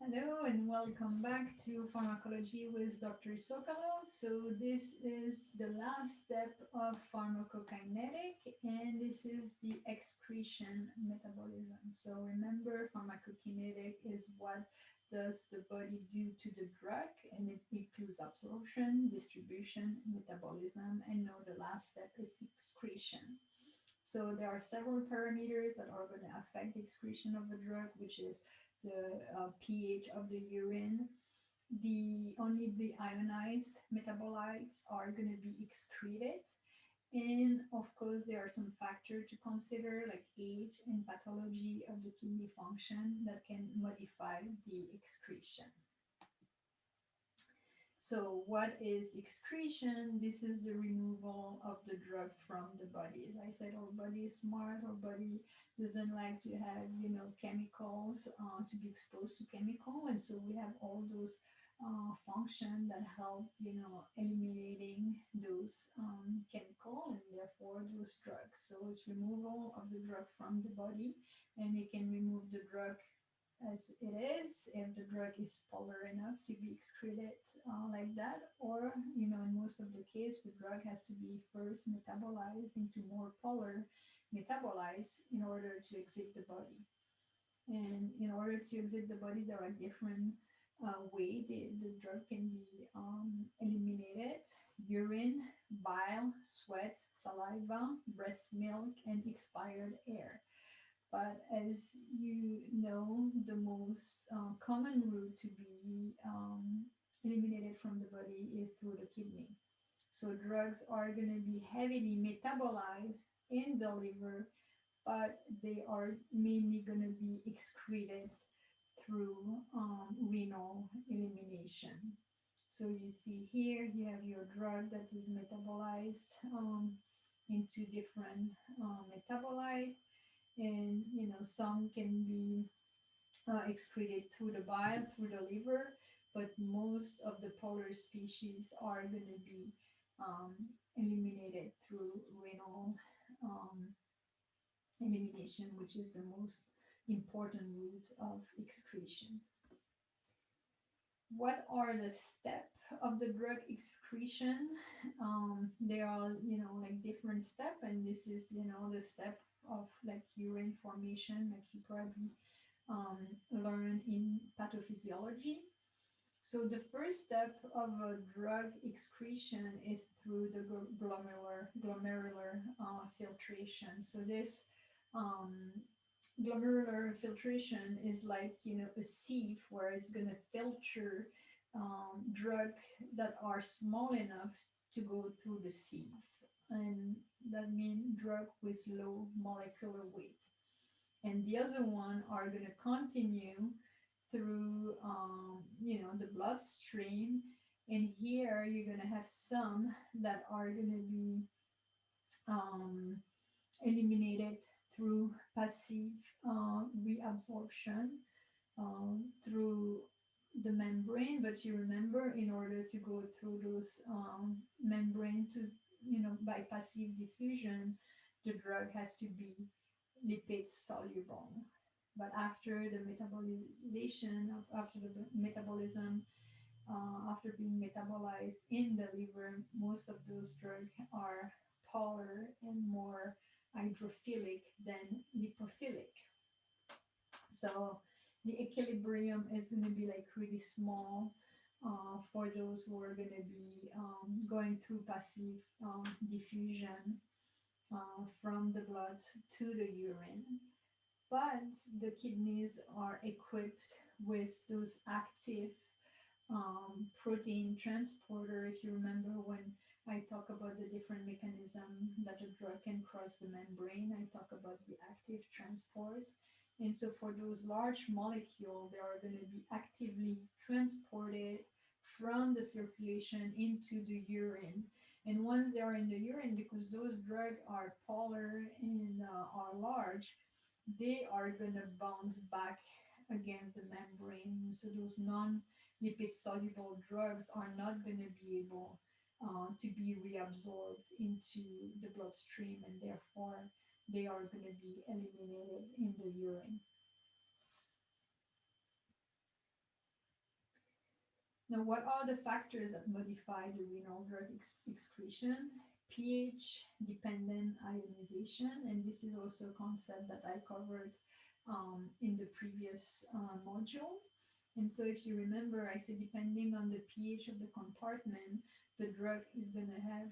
Hello and welcome back to Pharmacology with Dr. Sokolow. So this is the last step of pharmacokinetic and this is the excretion metabolism. So remember pharmacokinetic is what does the body do to the drug and it includes absorption, distribution, metabolism, and now the last step is excretion. So there are several parameters that are going to affect the excretion of the drug, which is the pH of the urine. Only the ionized metabolites are going to be excreted. And of course, there are some factors to consider like age and pathology of the kidney function that can modify the excretion. So what is excretion? This is the removal of the drug from the body. As I said, our body is smart. Our body doesn't like to have, chemicals, to be exposed to chemical. And so we have all those function that help, eliminating those chemical and therefore those drugs. So it's removal of the drug from the body and it can remove the drug as it is if the drug is polar enough to be excreted like that, or in most of the case the drug has to be first metabolized into more polar metabolites in order to exit the body. And in order to exit the body there are different way the drug can be eliminated: urine, bile, sweat, saliva, breast milk, and expired air. But as you know, the most common route to be eliminated from the body is through the kidney. So drugs are going to be heavily metabolized in the liver, but they are mainly going to be excreted through renal elimination. So you see here, you have your drug that is metabolized into different metabolites, and some can be excreted through the bile, through the liver, but most of the polar species are going to be um, eliminated through renal um, elimination, which is the most important route of excretion. What are the steps of the drug excretion? There are, like different steps, and this is, the step of like urine formation, like you probably learn in pathophysiology. So the first step of a drug excretion is through the glomerular filtration. So this um, glomerular filtration is like a sieve where it's going to filter drugs that are small enough to go through the sieve, and that means drug with low molecular weight. And the other one are going to continue through the bloodstream, and here you're going to have some that are going to be um, eliminated through passive reabsorption through the membrane. But you remember, in order to go through those membrane to by passive diffusion, the drug has to be lipid soluble. But after the metabolization after the metabolism, after being metabolized in the liver, most of those drugs are polar and more hydrophilic than lipophilic. So the equilibrium is going to be like really small for those who are going to be going through passive diffusion from the blood to the urine. But the kidneys are equipped with those active protein transporter. If you remember when I talk about the different mechanism that a drug can cross the membrane, I talk about the active transports. And so for those large molecules, they are going to be actively transported from the circulation into the urine. And once they are in the urine, because those drugs are polar and are large, they are going to bounce back against the membrane. So those non-lipid soluble drugs are not going to be able to be reabsorbed into the bloodstream, and therefore they are going to be eliminated in the urine. Now, what are the factors that modify the renal drug excretion? pH dependent ionization, and this is also a concept that I covered in the previous module. And so, if you remember, I said depending on the pH of the compartment, the drug is going to have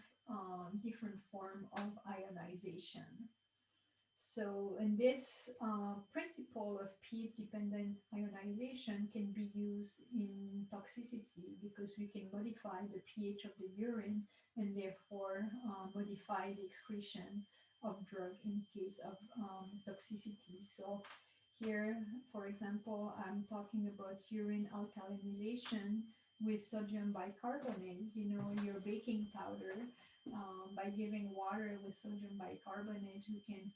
different form of ionization. So, and this principle of pH-dependent ionization can be used in toxicity because we can modify the pH of the urine and therefore modify the excretion of drug in case of toxicity. So here, for example, I'm talking about urine alkalinization with sodium bicarbonate, you know, your baking powder. By giving water with sodium bicarbonate, we can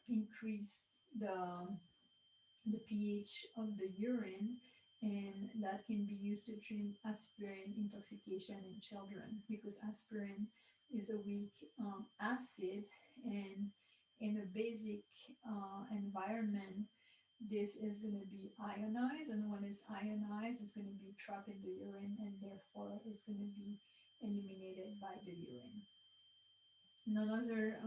increase the the pH of the urine, and that can be used to treat aspirin intoxication in children because aspirin is a weak acid, and in a basic environment, this is going to be ionized, and when it's ionized, it's going to be trapped in the urine and therefore it's going to be eliminated by the urine. Another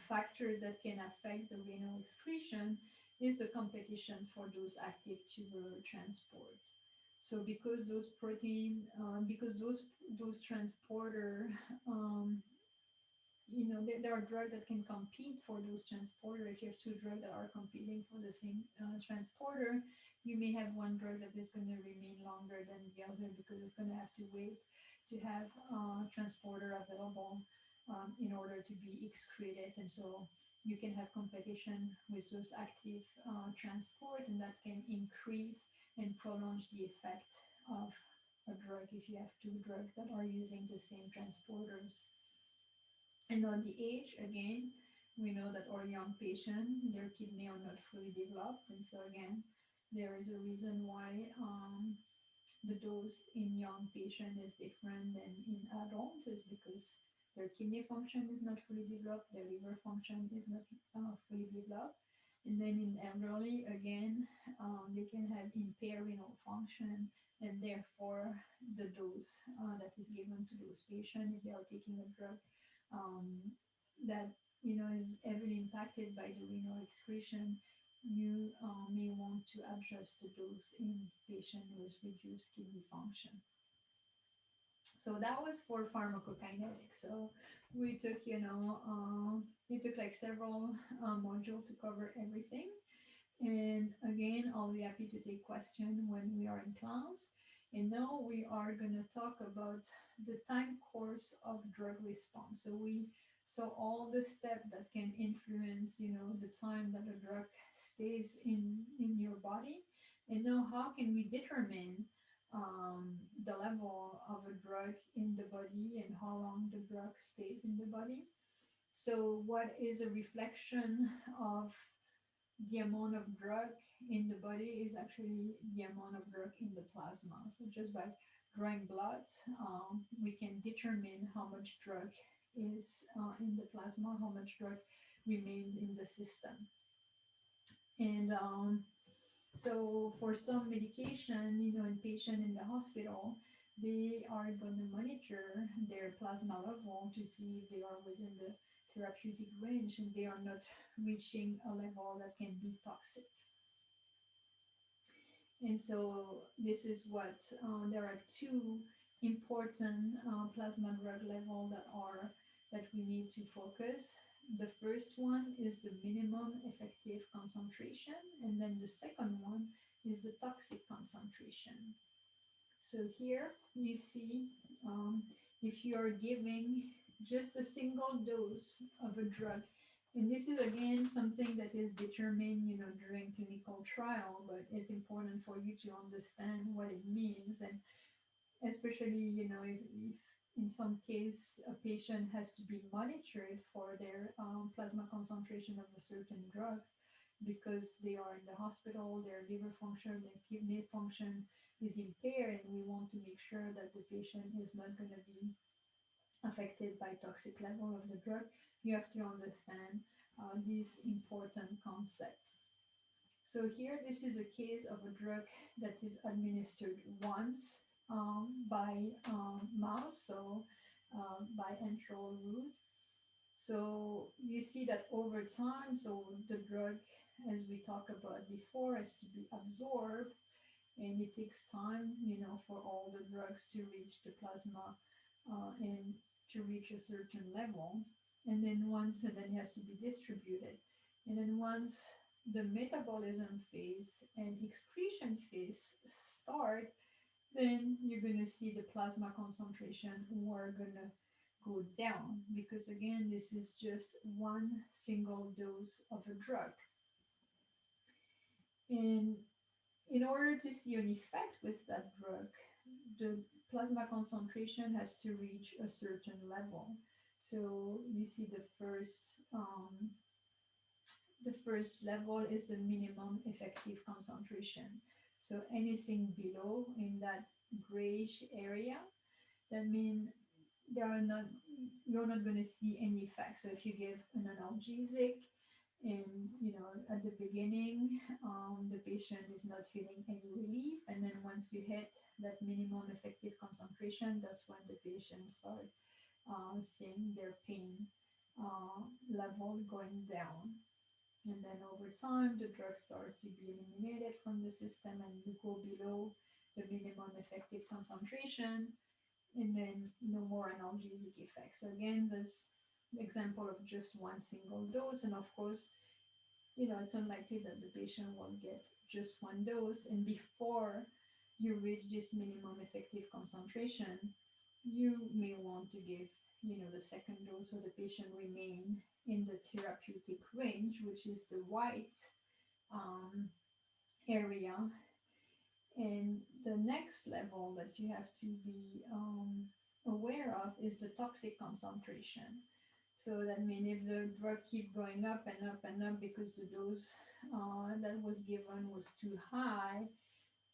factor that can affect the renal excretion is the competition for those active tubular transports. So because those protein, because those transporter, there are drugs that can compete for those transporter. If you have two drugs that are competing for the same transporter, you may have one drug that is going to remain longer than the other because it's going to have to wait to have transporter available in order to be excreted. And so you can have competition with those active transport, and that can increase and prolong the effect of a drug if you have two drugs that are using the same transporters. And on the age, again, we know that our young patients, their kidney are not fully developed. And so again, there is a reason why the dose in young patients is different than in adults, is because their kidney function is not fully developed, their liver function is not fully developed. And then in elderly, again, they can have impaired renal function, and therefore the dose that is given to those patients, if they are taking a drug um, that is heavily impacted by the renal excretion, you may want to adjust the dose in patients with reduced kidney function. So that was for pharmacokinetics. So we took, it took like several modules to cover everything. And again, I'll be happy to take questions when we are in class. And now we are going to talk about the time course of drug response. So we saw all the steps that can influence, the time that a drug stays in your body. And now how can we determine the level of a drug in the body and how long the drug stays in the body? So what is a reflection of the amount of drug in the body is actually the amount of drug in the plasma. So just by drawing blood, we can determine how much drug is in the plasma, how much drug remains in the system. And so for some medication, in patient in the hospital, they are going to monitor their plasma level to see if they are within the therapeutic range and they are not reaching a level that can be toxic. And so this is what there are two important plasma drug level that we need to focus. The first one is the minimum effective concentration, and then the second one is the toxic concentration. So here you see if you are giving just a single dose of a drug, and this is again something that is determined, during clinical trial, but it's important for you to understand what it means, and especially, if in some case a patient has to be monitored for their plasma concentration of a certain drug because they are in the hospital, their liver function, their kidney function is impaired, and we want to make sure that the patient is not going to be affected by toxic level of the drug. You have to understand this important concept. So here, this is a case of a drug that is administered once by mouse, so by enteral route. So you see that over time, so the drug, as we talked about before, has to be absorbed, and it takes time, for all the drugs to reach the plasma and to reach a certain level. And then it has to be distributed. And then once the metabolism phase and excretion phase start, then you're going to see the plasma concentration are going to go down, because again, this is just one single dose of a drug. And in order to see an effect with that drug, the plasma concentration has to reach a certain level. So you see the first level is the minimum effective concentration. So anything below in that grayish area, that means there are not you're not going to see any effect. So if you give an analgesic and at the beginning, the patient is not feeling any relief, and then once you hit that minimum effective concentration, that's when the patient start seeing their pain level going down. And then over time, the drug starts to be eliminated from the system, and you go below the minimum effective concentration, and then no more analgesic effects. So again, this example of just one single dose, and of course, it's unlikely that the patient will get just one dose. And before you reach this minimum effective concentration, you may want to give, the second dose, so the patient remain in the therapeutic range, which is the white um, area. And the next level that you have to be aware of is the toxic concentration. So that means if the drug keep going up and up and up because the dose that was given was too high,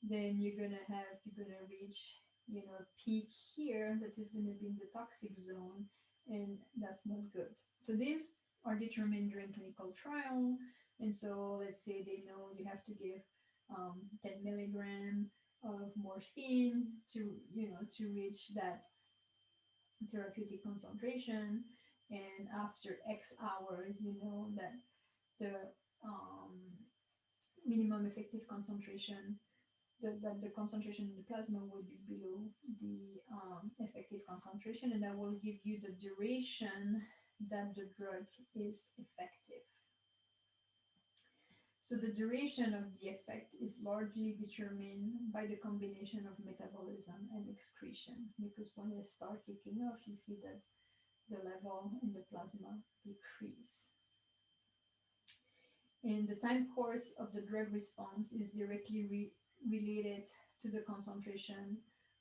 then you're gonna reach a peak here that is going to be in the toxic zone, and that's not good. So these are determined during clinical trial, and so let's say they know you have to give 10 milligram of morphine to to reach that therapeutic concentration, and after X hours, you know that the um, minimum effective concentration, that the concentration in the plasma will be below the effective concentration, and that will give you the duration that the drug is effective. So the duration of the effect is largely determined by the combination of metabolism and excretion, because when they start kicking off, you see that the level in the plasma decrease. And the time course of the drug response is directly related to the concentration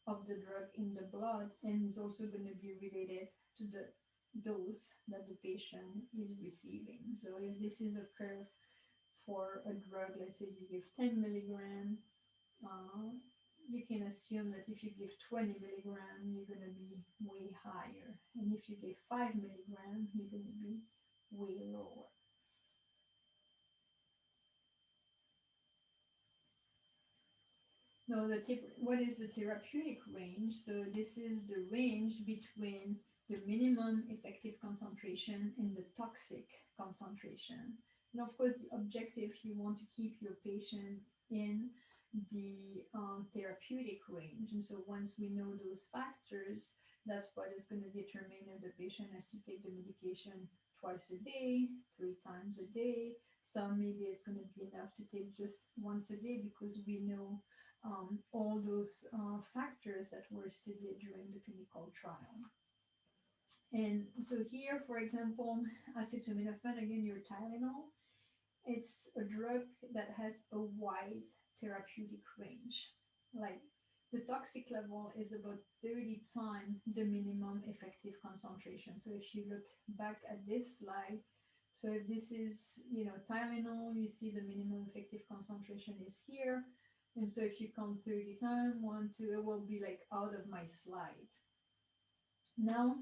of the drug in the blood, and is also going to be related to the dose that the patient is receiving. So if this is a curve for a drug, let's say you give 10 milligram, uh, you can assume that if you give 20 milligram, you're going to be way higher. And if you give 5 milligram, you're going to be way lower. No, what is the therapeutic range? So this is the range between the minimum effective concentration and the toxic concentration. And of course, the objective, you want to keep your patient in the therapeutic range. And so once we know those factors, that's what is going to determine if the patient has to take the medication twice a day, 3 times a day. Some maybe it's going to be enough to take just once a day, because we know all those factors that were studied during the clinical trial. And so here, for example, acetaminophen, again, your Tylenol, it's a drug that has a wide therapeutic range. Like the toxic level is about 30 times the minimum effective concentration. So if you look back at this slide, so if this is, Tylenol, you see the minimum effective concentration is here. And so if you count 30 times, 1, 2, it will be like out of my slide. Now,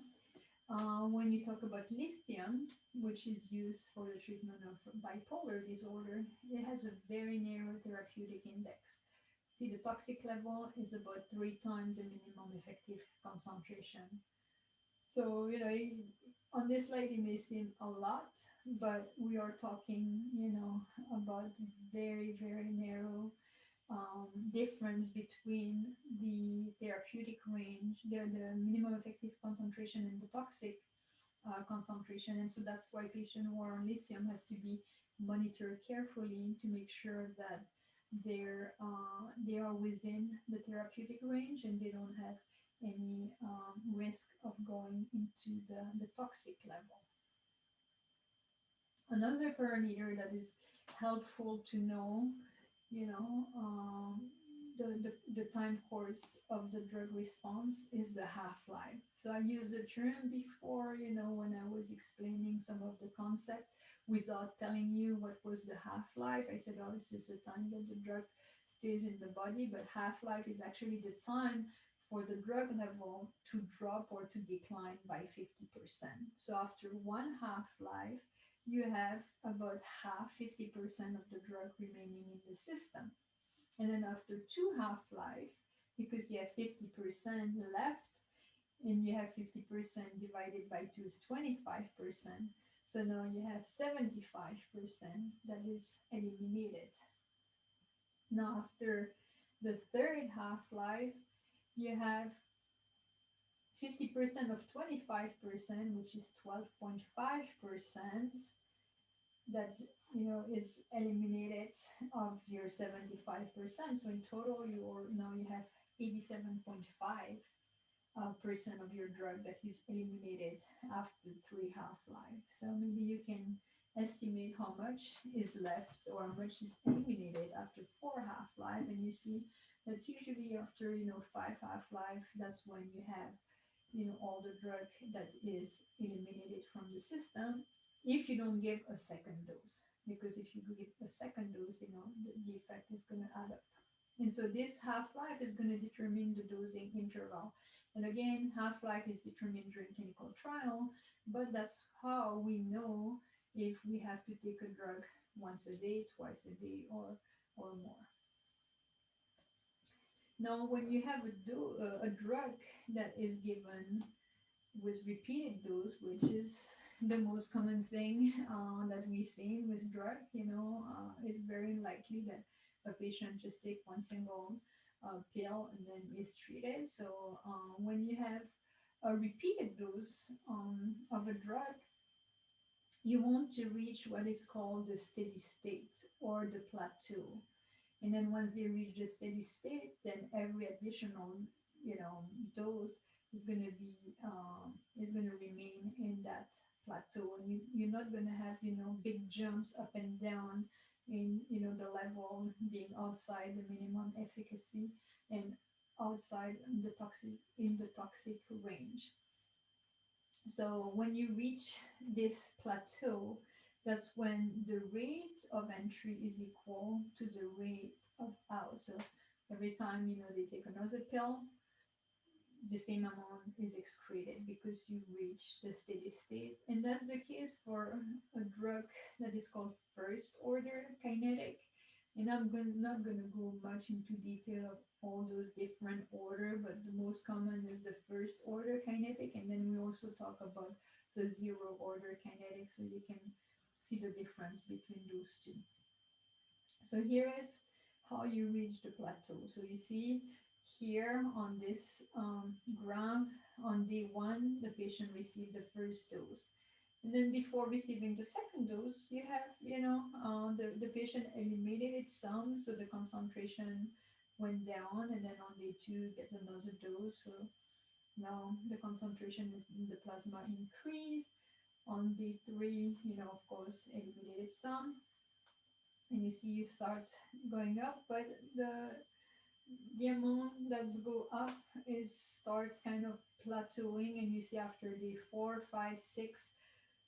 when you talk about lithium, which is used for the treatment of bipolar disorder, it has a very narrow therapeutic index. See, the toxic level is about 3 times the minimum effective concentration. So, on this slide, it may seem a lot, but we are talking, about very, very narrow difference between the therapeutic range, the minimum effective concentration and the toxic concentration. And so that's why patients who are on lithium has to be monitored carefully to make sure that they are within the therapeutic range and they don't have any risk of going into the toxic level. Another parameter that is helpful to know, you know, the time course of the drug response is the half-life. So I used the term before, when I was explaining some of the concept without telling you what was the half-life. I said, oh, it's just the time that the drug stays in the body, but half-life is actually the time for the drug level to drop or to decline by 50%. So after one half-life, you have about half, 50% of the drug remaining in the system. And then after two half-life, because you have 50% left, and you have 50% divided by 2 is 25%. So now you have 75% that is eliminated. Now after the third half-life, you have 50% of 25%, which is 12.5%. That's is eliminated of your 75%. So in total, you have 87.5% of your drug that is eliminated after three half-life. So maybe you can estimate how much is left or how much is eliminated after four half-life, and you see that usually after five half-life, that's when you have all the drug that is eliminated from the system, if you don't give a second dose. Because if you give a second dose, the effect is going to add up. And so this half-life is going to determine the dosing interval. And again, half-life is determined during clinical trial, but that's how we know if we have to take a drug once a day, twice a day, or more. Now, when you have a drug that is given with repeated dose, which is the most common thing that we see with drug, it's very likely that a patient just take one single pill and then is treated. So when you have a repeated dose of a drug, you want to reach what is called the steady state or the plateau. And then once they reach the steady state, then every additional, dose is going to be is going to remain in that plateau, and you're not going to have big jumps up and down in the level being outside the minimum efficacy and outside the toxic range. So when you reach this plateau, that's when the rate of entry is equal to the rate of out. So every time they take another pill, the same amount is excreted because you reach the steady state. And that's the case for a drug that is called first order kinetic. And I'm not going to go much into detail of all those different order, but the most common is the first order kinetic. And then we also talk about the zero order kinetic, so you can see the difference between those two. So here is how you reach the plateau. So you see here on this graph, on day one, the patient received the first dose. And then before receiving the second dose, you have, the patient eliminated some, so the concentration went down. And then on day two, get another dose. So now the concentration in the plasma increased. On day three, of course, eliminated some. And you see you start going up, but the amount that's go up starts kind of plateauing, and you see after day 4, 5, 6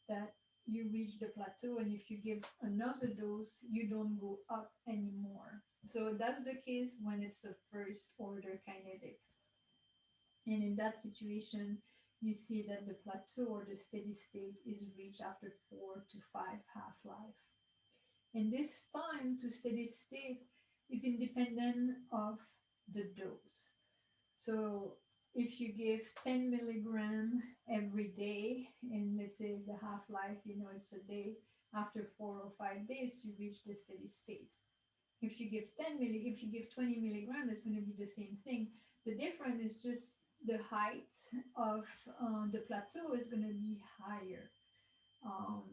that you reach the plateau, and if you give another dose, you don't go up anymore. So that's the case when it's a first order kinetic. And in that situation, you see that the plateau or the steady state is reached after 4 to 5 half-life. And this time to steady state is independent of the dose. So if you give 10 milligram every day, and let's say the half-life, it's a day, after 4 or 5 days, you reach the steady state. If you give 20 milligram, it's going to be the same thing. The difference is just the height of the plateau is going to be higher. Um,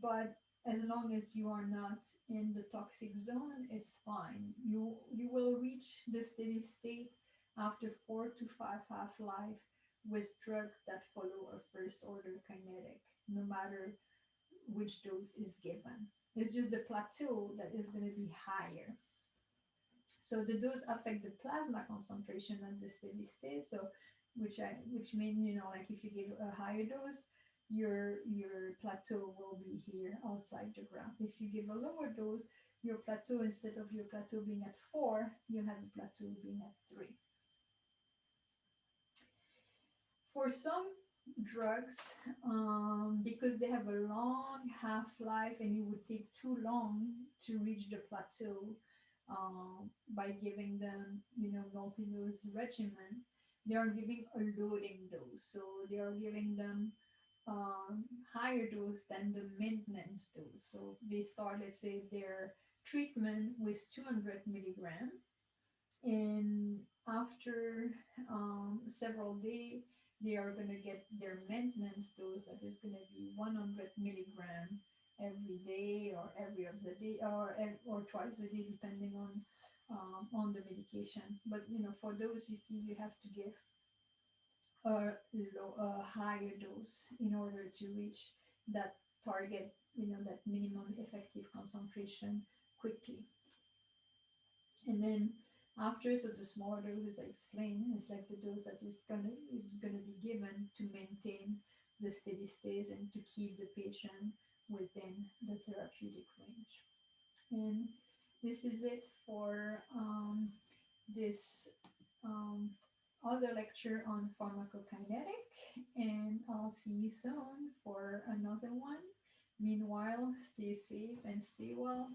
but as long as you are not in the toxic zone, it's fine. You will reach the steady state after 4 to 5 half-life with drugs that follow a first order kinetic, no matter which dose is given. It's just the plateau that is going to be higher. So the dose affect the plasma concentration at the steady state. So which means, like if you give a higher dose, your plateau will be here outside the graph. If you give a lower dose, your plateau, instead of your plateau being at 4, you'll have a plateau being at 3. For some drugs, because they have a long half-life and it would take too long to reach the plateau, by giving them, multi-dose regimen, they are giving a loading dose. So they are giving them higher dose than the maintenance dose. So they start, let's say, their treatment with 200 milligram, and after several days, they are going to get their maintenance dose that is going to be 100 milligram every day, or every other day, or twice a day, depending on the medication. But for those, you see, you have to give a higher dose in order to reach that target, that minimum effective concentration quickly. And then after, so the smaller dose, as I explained, is like the dose that is gonna be given to maintain the steady state and to keep the patient within the therapeutic range. And this is it for this um, other lecture on pharmacokinetic, and I'll see you soon for another one. Meanwhile, stay safe and stay well.